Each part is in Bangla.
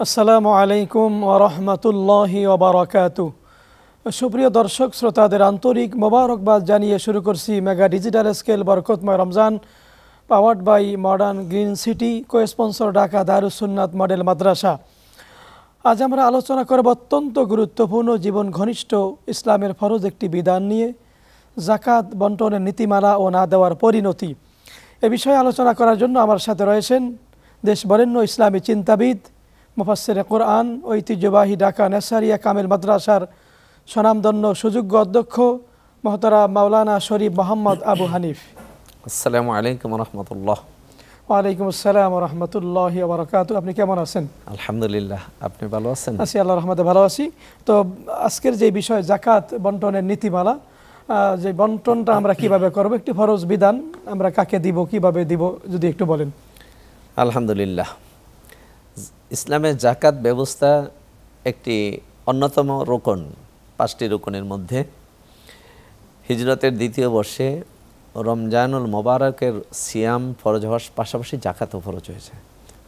আসসালামু আলাইকুম ওয়া রাহমাতুল্লাহি ওয়া বারাকাতুহু। সুপ্রিয় দর্শক শ্রোতাদের আন্তরিক মোবারকবাদ জানিয়ে শুরু করছি মেগা ডিজিটাল স্কেল বরকতময় Ramzan powered by modern green City cosponsor Dhaka Darus Sunnat model মাদ্রাসা। আজ আমরা আলোচনা করব অত্যন্ত গুরুত্বপূর্ণ জীবন ঘনিষ্ঠ ইসলামের ফরজ একটি বিধান নিয়ে, যাকাত বন্টনের নীতিমালা ও না দেওয়ার পরিণতি। এ বিষয়ে আলোচনা করার জন্য আমার সাথে রয়েছেন দেশ বরেণ্য ইসলামী চিন্তাবিদ, মুফাসসিরে কোরআন, ঐতিহ্যবাহী ঢাকা নেসারিয়া কামিল মাদ্রাসার স্বনামধন্য সুযোগ্য অধ্যক্ষ মহতারাম মাওলানা শরীফ মোহাম্মদ আবু হানিফ। আসসালামু আলাইকুম রহমতুল্লাহ। ওয়ালাইকুম আসসালাম রহমতুল্লাহি ওয়া বারাকাতুহু। আপনি কেমন আছেন? আলহামদুলিল্লাহ, আপনি ভালো আছেন? আছি, আল্লাহর রহমতে ভালো আছি। তো আজকের যে বিষয় জাকাত বন্টনের নীতিমালা, যে বন্টনটা আমরা কিভাবে করব, একটি ফরজ বিধান, আমরা কাকে দিব, কিভাবে দিব, যদি একটু বলেন। আলহামদুলিল্লাহ, ইসলামের জাকাত ব্যবস্থা একটি অন্যতম রোকন, 5টি রোকনের মধ্যে। হিজরতের দ্বিতীয় বর্ষে রমজানুল মোবারকের সিয়াম ফরজ হওয়ার পাশাপাশি জাকাতও ফরজ হয়েছে।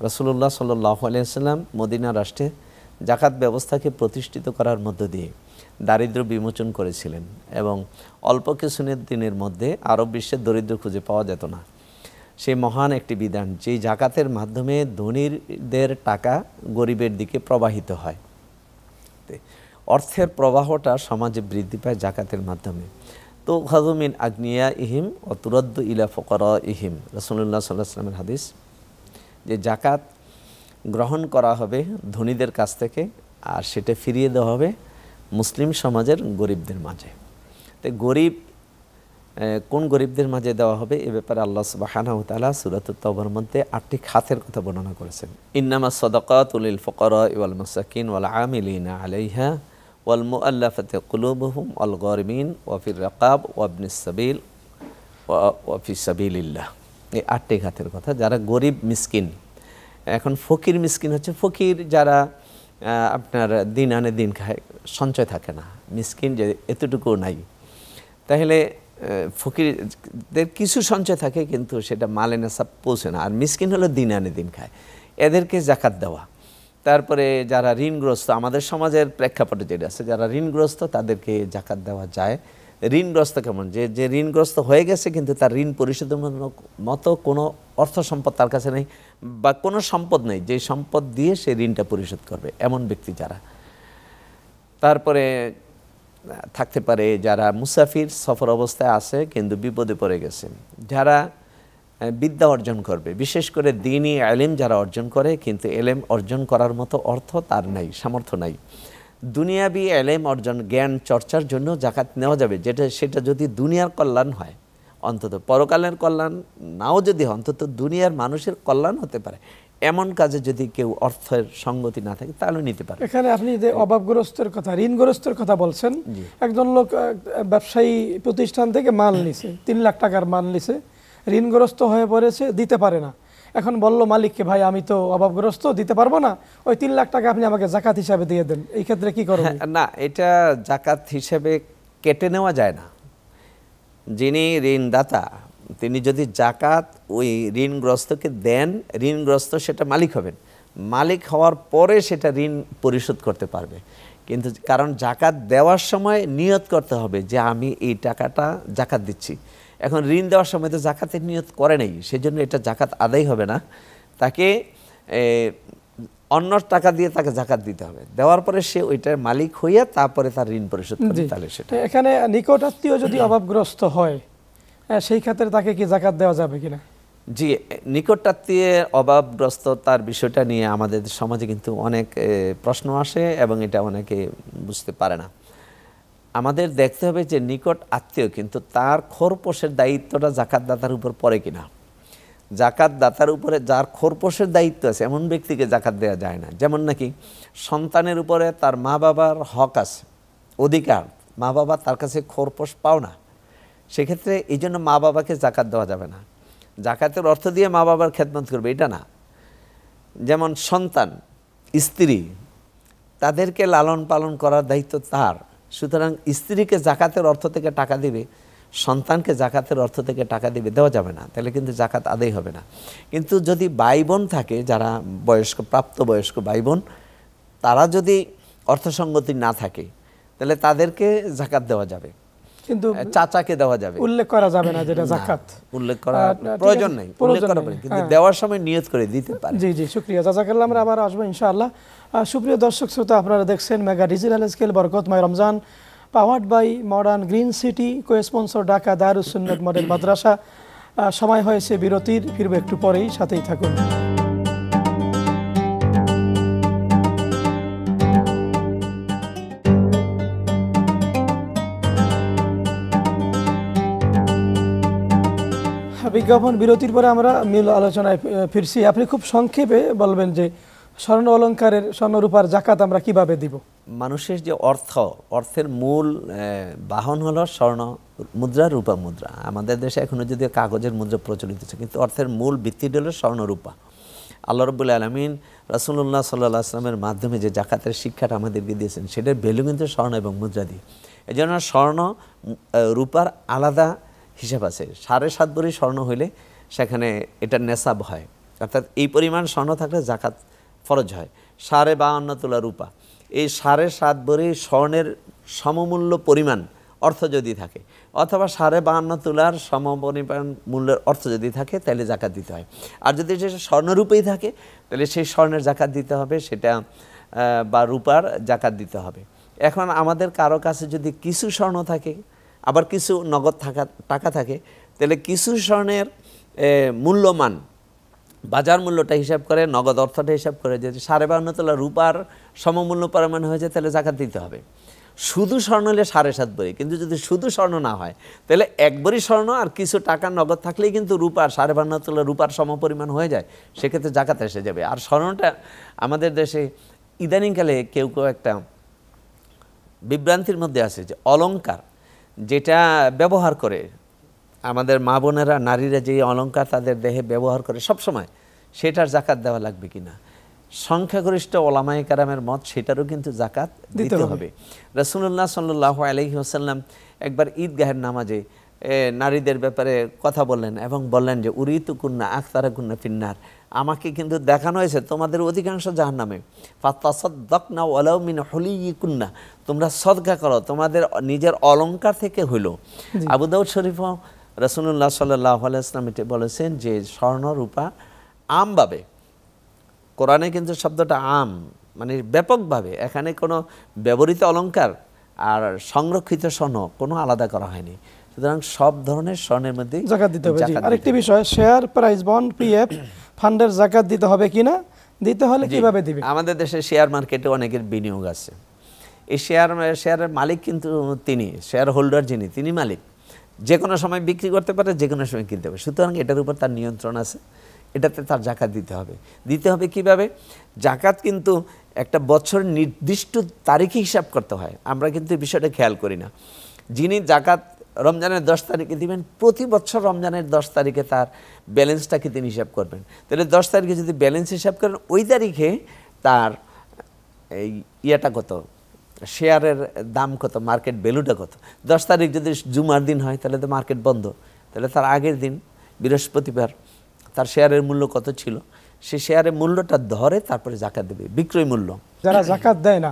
রাসূলুল্লাহ সাল্লাল্লাহু আলাইহি ওয়াসাল্লাম মদিনা রাষ্ট্রে জাকাত ব্যবস্থাকে প্রতিষ্ঠিত করার মধ্য দিয়ে দারিদ্র্য বিমোচন করেছিলেন এবং অল্প কিছু দিনের মধ্যে আরব বিশ্বের দরিদ্র খুঁজে পাওয়া যেত না। সেই মহান একটি বিধান, যেই জাকাতের মাধ্যমে ধনীদের টাকা গরিবের দিকে প্রবাহিত হয়। অর্থের প্রবাহটা সমাজে বৃদ্ধি পায় জাকাতের মাধ্যমে। তো খাজুমিন আগ্নিয়া ইহিম ও তুরদ্দ ইলা ফকরা ইহিম, রাসূলুল্লাহ সাল্লাল্লাহু আলাইহি ওয়াসাল্লামের হাদিস, যে জাকাত গ্রহণ করা হবে ধনীদের কাছ থেকে আর সেটা ফিরিয়ে দেওয়া হবে মুসলিম সমাজের গরিবদের মাঝে। তো গরিব কোন গরিবদের মাঝে দেওয়া হবে এ ব্যাপারে আল্লাহ সুবহানাহু ওয়া তাআলা সূরাতুত তাওবার মধ্যে 8টি খাতের কথা বর্ণনা করেছেন। ইন্নামাস সাদাকাতু লিল ফুকারা ওয়াল মাসাকিন ওয়াল আমিলিনা আলাইহা ওয়াল মুআল্লাফাতি কুলুবুহুম ওয়াল গারিমিন ওয়া ফির রাকাব ওয়া ইবনিস সাবিল ওয়া ফি সাবিলিল্লাহ। এই 8টি খাতের কথা, যারা গরিব মিসকিন। এখন ফকির মিসকিন হচ্ছে ফকির যারা আপনার দিন আনে দিন খায়, সঞ্চয় থাকে না, মিসকিন যে এতটুকু নাই। তাহলে ফকিরদের কিছু সঞ্চয় থাকে কিন্তু সেটা মালে নেশাব পৌঁছে না, আর মিসকিন হলো দিন আনে দিন খায়, এদেরকে জাকাত দেওয়া। তারপরে যারা ঋণগ্রস্ত, আমাদের সমাজের প্রেক্ষাপটে যেটা আছে, যারা ঋণগ্রস্ত তাদেরকে জাকাত দেওয়া যায়। ঋণগ্রস্ত কেমন, যে ঋণগ্রস্ত হয়ে গেছে কিন্তু তার ঋণ পরিশোধের মতো কোনো অর্থ সম্পদ তার কাছে নেই বা কোনো সম্পদ নেই যে সম্পদ দিয়ে সে ঋণটা পরিশোধ করবে, এমন ব্যক্তি যারা। তারপরে থাকতে পারে যারা মুসাফির, সফর অবস্থায় আছে কিন্তু বিপদে পড়ে গেছে, যারা বিদ্যা অর্জন করবে, বিশেষ করে দ্বীনি ইলম যারা অর্জন করে কিন্তু ইলম অর্জন করার মতো অর্থ তার নাই, সামর্থ্য নাই। দুনিয়াবি ইলম অর্জন, জ্ঞান চর্চার জন্য জাকাত নেওয়া যাবে, সেটা যদি দুনিয়ার কল্যাণ হয়, অন্তত পরকালের কল্যাণ নাও যদি হয়, অন্তত দুনিয়ার মানুষের কল্যাণ হতে পারে, এমন কাজে যদি কেউ অর্থের সঙ্গতি না থাকে তাহলে নিতে পারে। এখানে আপনি যে অভাবগ্রস্তের কথা, ঋণগ্রস্তের কথা বলছেন, একজন লোক ব্যবসায়ী প্রতিষ্ঠান থেকে মাল নিছে, 3 লাখ টাকার মাল নিছে, ঋণগ্রস্ত হয়ে পড়েছে, দিতে পারে না। এখন বলল মালিককে, ভাই আমি তো অভাবগ্রস্ত, দিতে পারবো না, ওই 3 লাখ টাকা আপনি আমাকে জাকাত হিসাবে দিয়ে দেন। এই ক্ষেত্রে কি করবেন? না, এটা জাকাত হিসেবে কেটে নেওয়া যায় না। যিনি ঋণদাতা তিনি যদি জাকাত ওই ঋণগ্রস্তকে দেন, ঋণগ্রস্ত সেটা মালিক হবেন, মালিক হওয়ার পরে সেটা ঋণ পরিশোধ করতে পারবে। কিন্তু কারণ জাকাত দেওয়ার সময় নিয়ত করতে হবে যে আমি এই টাকাটা জাকাত দিচ্ছি। এখন ঋণ দেওয়ার সময় তো জাকাতের নিয়ত করে নেই, সেজন্য এটা জাকাত আদায় হবে না। তাকে অন্য টাকা দিয়ে তাকে জাকাত দিতে হবে, দেওয়ার পরে সে ওইটার মালিক হইয়া তারপরে তার ঋণ পরিশোধ করবে। তাহলে সেটা এখানে নিকটাত্মীয় যদি অভাবগ্রস্ত হয়, সেই ক্ষেত্রে তাকে কি জাকাত দেওয়া যাবে কিনা? জি, নিকটাত্মীয়ের অভাবগ্রস্ত তার বিষয়টা নিয়ে আমাদের সমাজে কিন্তু অনেক প্রশ্ন আসে এবং এটা অনেকে বুঝতে পারে না। আমাদের দেখতে হবে যে নিকট আত্মীয় কিন্তু তার খোরপোশের দায়িত্বটা জাকাতদাতার উপর পড়ে কিনা। জাকাতদাতার উপরে যার খোরপোশের দায়িত্ব আছে এমন ব্যক্তিকে জাকাত দেওয়া যায় না। যেমন নাকি সন্তানের উপরে তার মা বাবার হক আছে, অধিকার, মা বাবা তার কাছে খোরপোশ পাও না, সেক্ষেত্রে এই জন্য মা বাবাকে জাকাত দেওয়া যাবে না। জাকাতের অর্থ দিয়ে মা বাবার খেদমত করবে এটা না। যেমন সন্তান, স্ত্রী, তাদেরকে লালন পালন করার দায়িত্ব তার, সুতরাং স্ত্রীকে জাকাতের অর্থ থেকে টাকা দিবে, সন্তানকে জাকাতের অর্থ থেকে টাকা দিবে, দেওয়া যাবে না, তাহলে কিন্তু জাকাত আদায় হবে না। কিন্তু যদি ভাই বোন থাকে, যারা বয়স্ক, প্রাপ্তবয়স্ক ভাই বোন, তারা যদি অর্থসঙ্গতি না থাকে তাহলে তাদেরকে জাকাত দেওয়া যাবে, কিন্তু চাচাকে দেওয়া যাবে, উল্লেখ করা যাবে না যেটা জাকাত, উল্লেখ করা প্রয়োজন নেই, উল্লেখ করা পারে, কিন্তু দেওয়ার সময় নিয়ত করে দিতে পারে। জি জি, শুকরিয়া, জাযাকাল্লাহ। আমরা আবার আসবো ইনশাআল্লাহ। সুপ্রিয় দর্শক শ্রোতা, আপনারা দেখছেন মেগা ডিজিটাল স্কেল বরকতময় Ramzan, powered by modern green City, cosponsor Dhaka Darus Sunnat model মাদ্রাসা। সময় হয়েছে বিরতির, ফিরবে একটু পরেই, সাথেই থাকুন। বিজ্ঞাপন বিরতির পরে আমরা মূল আলোচনায় ফিরছি। আপনি খুব সংক্ষেপে বলবেন যে স্বর্ণ অলংকারের, স্বর্ণরূপার জাকাত আমরা কিভাবে দিব? মানুষের যে অর্থের মূল বাহন হলো স্বর্ণ মুদ্রা, রূপা মুদ্রা। আমাদের দেশে এখনো যদিও কাগজের মুদ্রা প্রচলিত আছে, কিন্তু অর্থের মূল ভিত্তি হলো স্বর্ণ রূপা। আল্লাহ রাব্বুল আলামিন রাসূলুল্লাহ সাল্লাল্লাহু আলাইহি ওয়াসাল্লামের মাধ্যমে যে জাকাতের শিক্ষাটা আমাদেরকে দিয়েছেন, সেটার ভ্যালু কিন্তু স্বর্ণ এবং মুদ্রা দিয়ে। এই জন্য স্বর্ণ রূপার আলাদা হিসাব আছে। 7.5 ভরি স্বর্ণ হইলে সেখানে এটা নেসাব হয়, অর্থাৎ এই পরিমাণ স্বর্ণ থাকলে জাকাত ফরজ হয়। 52.5 তোলা রূপা, এই 7.5 ভরি স্বর্ণের সমমূল্য পরিমাণ অর্থ যদি থাকে, অথবা 52.5 তোলার সমপরিমাণ মূল্যের অর্থ যদি থাকে, তাহলে জাকাত দিতে হয়। আর যদি সেটা স্বর্ণরূপেই থাকে, তাহলে সেই স্বর্ণের জাকাত দিতে হবে, সেটা বা রূপার জাকাত দিতে হবে। এখন আমাদের কারো কাছে যদি কিছু স্বর্ণ থাকে, আবার কিছু নগদ টাকা থাকে, তাহলে কিছু স্বর্ণের মূল্যমান বাজার মূল্যটা হিসাব করে, নগদ অর্থটা হিসাব করে, যদি 52.5 তোলা রূপার সমমূল্য পরিমাণ হয়ে যায়, তাহলে জাকাত দিতে হবে। শুধু স্বর্ণ হলে 7.5 ভরি, কিন্তু যদি শুধু স্বর্ণ না হয়, তাহলে 1 ভরি স্বর্ণ আর কিছু টাকা নগদ থাকলেই কিন্তু রূপার 52.5 তোলা রূপার সমপরিমাণ হয়ে যায়, সেক্ষেত্রে জাকাত এসে যাবে। আর স্বর্ণটা আমাদের দেশে ইদানিংকালে কেউ কেউ একটা বিভ্রান্তির মধ্যে আছে যে অলংকার যেটা ব্যবহার করে আমাদের মা বোনেরা, নারীরা যে অলংকার তাদের দেহে ব্যবহার করে সবসময়, সেটার জাকাত দেওয়া লাগবে কিনা। সংখ্যাগরিষ্ঠ ওলামায়ে কেরামের মত সেটারও কিন্তু জাকাত দিতে হবে। রাসূলুল্লাহ সাল্লাল্লাহু আলাইহি ওয়াসাল্লাম একবার ঈদগাহের নামাজে নারীদের ব্যাপারে কথা বললেন এবং বললেন যে উরিতুকুন্না আখতারাকুন্না ফিন্নার, আমাকে কিন্তু দেখানো হয়েছে তোমাদের অধিকাংশ জাহান্নামে। ফাতাসাদ্দাকনা ওয়ালাউ মিন হুলিয়িকুন্না, তোমরা সদকা করো তোমাদের নিজের অলংকার থেকে হইল। আবু দাউদ শরীফও রাসূলুল্লাহ সাল্লাল্লাহু আলাইহি ওয়াসাল্লাম এটা বলেছেন যে স্বর্ণ রূপা আমভাবে, কোরআনে কিন্তু শব্দটা আম মানে ব্যাপকভাবে, এখানে কোনো ব্যবহৃত অলংকার আর সংরক্ষিত স্বর্ণ কোনো আলাদা করা হয়নি। সুতরাং সব ধরনের স্বর্ণের মধ্যে জাকাত দিতে হবে। আরেকটি বিষয়, শেয়ার, প্রাইস, বন্ড, পিএফ ফান্ডের জাকাত দিতে হবে কিনা, দিতে হলে কিভাবে দিবে? আমাদের দেশে শেয়ার মার্কেটে অনেকের বিনিয়োগ আছে। এই শেয়ারের মালিক কিন্তু তিনি, শেয়ার হোল্ডার যিনি, তিনি মালিক, যে কোনো সময় বিক্রি করতে পারে, যে কোনো সময় কিনতে পারে। সুতরাং এটার উপর তার নিয়ন্ত্রণ আছে, এটাতে তার জাকাত দিতে হবে। দিতে হবে কিভাবে? জাকাত কিন্তু একটা বছর নির্দিষ্ট তারিখে হিসাব করতে হয়, আমরা কিন্তু এই বিষয়টা খেয়াল করি না। যিনি জাকাত রমজানের 10 তারিখে দিবেন, প্রতি বছর রমজানের 10 তারিখে তার ব্যালেন্সটাকে তিনি হিসাব করবেন। তাহলে 10 তারিখে যদি ব্যালেন্স হিসাব করেন, ওই তারিখে তার এই ইয়েটা কত, শেয়ারের দাম কত, মার্কেট ভ্যালুটা কত। 10 তারিখ যদি জুমার দিন হয়, তাহলে তো মার্কেট বন্ধ, তাহলে তার আগের দিন বৃহস্পতিবার তার শেয়ারের মূল্য কত ছিল, সেই শেয়ারের মূল্যটা ধরে তারপরে জাকাত দেবে, বিক্রয় মূল্য। যারা জাকাত দেয় না,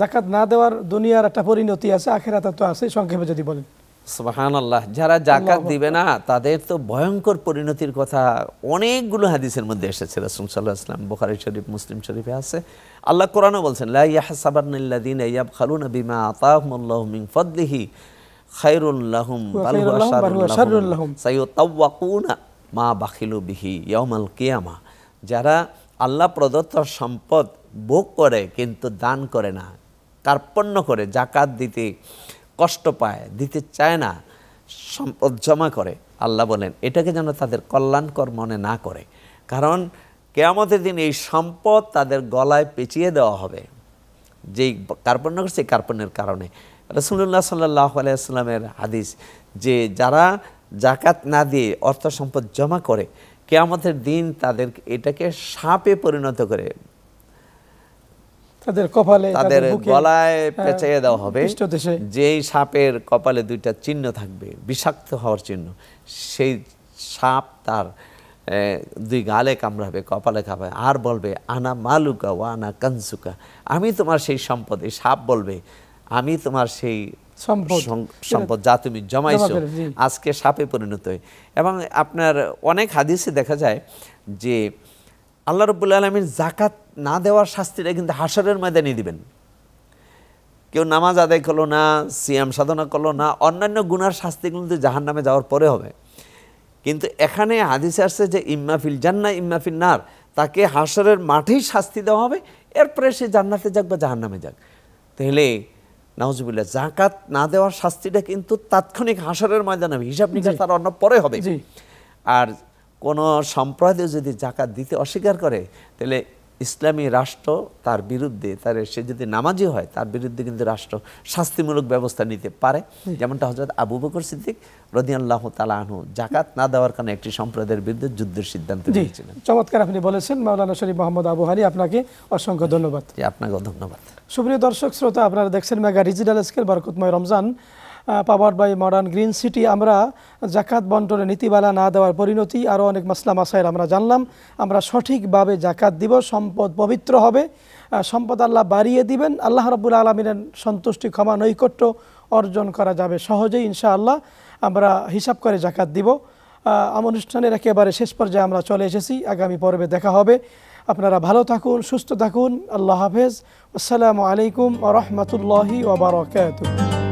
জাকাত না দেওয়ার দুনিয়ার একটা পরিণতি আছে, আখিরাতে তো আছে, সংক্ষেপে যদি বলেন। সুবহানাল্লাহ, যারা জাকাত দিবে না তাদের তো ভয়ঙ্কর পরিণতির কথা অনেকগুলো হাদিসের মধ্যে এসেছে। রাসূল সাল্লাল্লাহু আলাইহি ওয়াসাল্লাম, বুখারী শরীফ, মুসলিম শরীফে আছে। আল্লাহ কোরআনে বলছেন, লা ইয়াহসাবান্নাল্লাযীনা ইয়াবখালুনা বিমা আতাহুমুল্লাহু মিন ফাদলিহি খায়রুল লাহুম বাল হুয়া শাররুল লাহুম সায়ুতাওয়াকুনা মা বাখিলু বিহি ইয়াউমাল কিয়ামাহ। যারা আল্লাহ প্রদত্ত সম্পদ ভোগ করে কিন্তু দান করে না, কার্পণ্য করে, জাকাত দিতে কষ্ট পায়, দিতে চায় না, সম্পদ জমা করে, আল্লাহ বলেন এটাকে যেন তাদের কল্যাণকর মনে না করে, কারণ কিয়ামতের দিন এই সম্পদ তাদের গলায় পেঁচিয়ে দেওয়া হবে। যেই কার্পণ্য করছে, এই কার্পণ্যের কারণে। রাসূলুল্লাহ সাল্লাল্লাহু আলাইহি ওয়াসাল্লামের হাদিস যে যারা জাকাত না দিয়ে অর্থ সম্পদ জমা করে, কিয়ামতের দিন তাদের এটাকে সাপে পরিণত করে তাদের কপালে, তাদের গলায় পেঁচিয়ে দেওয়া হবে। যেই সাপের কপালে 2টা চিহ্ন থাকবে, বিষাক্ত হওয়ার চিহ্ন, সেই সাপ তার দুই গালে কামড়াবে, কপালে খাবে, আর বলবে আনা মালুকা ওয়া আনা কানসুকা, আমি তোমার সেই সম্পদ। এই সাপ বলবে আমি তোমার সেই সম্পদ যা তুমি জমাইছো, আজকে সাপে পরিণত হয়। এবং আপনার অনেক হাদিসে দেখা যায় যে আল্লাহ রাব্বুল আলামিন যাকাত না দেওয়ার শাস্তিটা কিন্তু হাশরের ময়দানে দিবেন। কেউ নামাজ আদায় করলো না, সিয়াম সাধনা করলো না, অন্যান্য গুনার শাস্তি কিন্তু জাহান্নামে যাওয়ার পরে হবে। কিন্তু এখানে হাদিসে আসছে যে ইম্মা ফিল জান্নাহ ইম্মা ফিন নার, তাকে হাশরের মাঠেই শাস্তি দেওয়া হবে, এরপরে সে জান্নাতে যাক বা জাহান্নামে যাক। তাহলে নাউজুবিল্লাহ, যাকাত না দেওয়ার শাস্তিটা কিন্তু তাৎক্ষণিক হাশরের ময়দানে হবে, হিসাব নিকাশ তার অন্য পরে হবে। আর কোন সম্প্রদায় যদি যাকাত দিতে অস্বীকার করে, তাহলে ইসলামী রাষ্ট্র তার বিরুদ্ধে, সে যদি নামাজি হয় তার বিরুদ্ধে কিন্তু রাষ্ট্র শাস্তিমূলক ব্যবস্থা নিতে পারে। যেমনটা হযরত আবু বকর সিদ্দিক রাদিয়াল্লাহু তাআলা আনহু যাকাত না দেওয়ার কারণে একটি সম্প্রদায়ের বিরুদ্ধে যুদ্ধের সিদ্ধান্ত নিয়েছিলেন। চমৎকার আপনি বলেছেন মাওলানা শরীফ মোহাম্মদ আবু হানি, আপনাকে অসংখ্য ধন্যবাদ। আপনাকেও ধন্যবাদ। সুপ্রিয় দর্শক শ্রোতা, আপনারা দেখছেন মেগা ডিজিটাল স্কেল বরকতময় Ramzan, powered by modern green city. আমরা জাকাত বন্টনে নীতিমালা না দেওয়ার পরিণতি, আরও অনেক মাসলা মাসাইল আমরা জানলাম। আমরা সঠিকভাবে জাকাত দিব, সম্পদ পবিত্র হবে, সম্পদ আল্লাহ বাড়িয়ে দিবেন, আল্লাহ রাব্বুল আলামিনের সন্তুষ্টি, ক্ষমা, নৈকট্য অর্জন করা যাবে সহজেই ইনশাআল্লাহ। আমরা হিসাব করে জাকাত দিব। অনুষ্ঠানের একেবারে শেষ পর্যায়ে আমরা চলে এসেছি। আগামী পর্বে দেখা হবে। আপনারা ভালো থাকুন, সুস্থ থাকুন। আল্লাহ হাফেজ। আসসালামু আলাইকুম ওয়া রাহমাতুল্লাহি ওয়া বারাকাতুহু।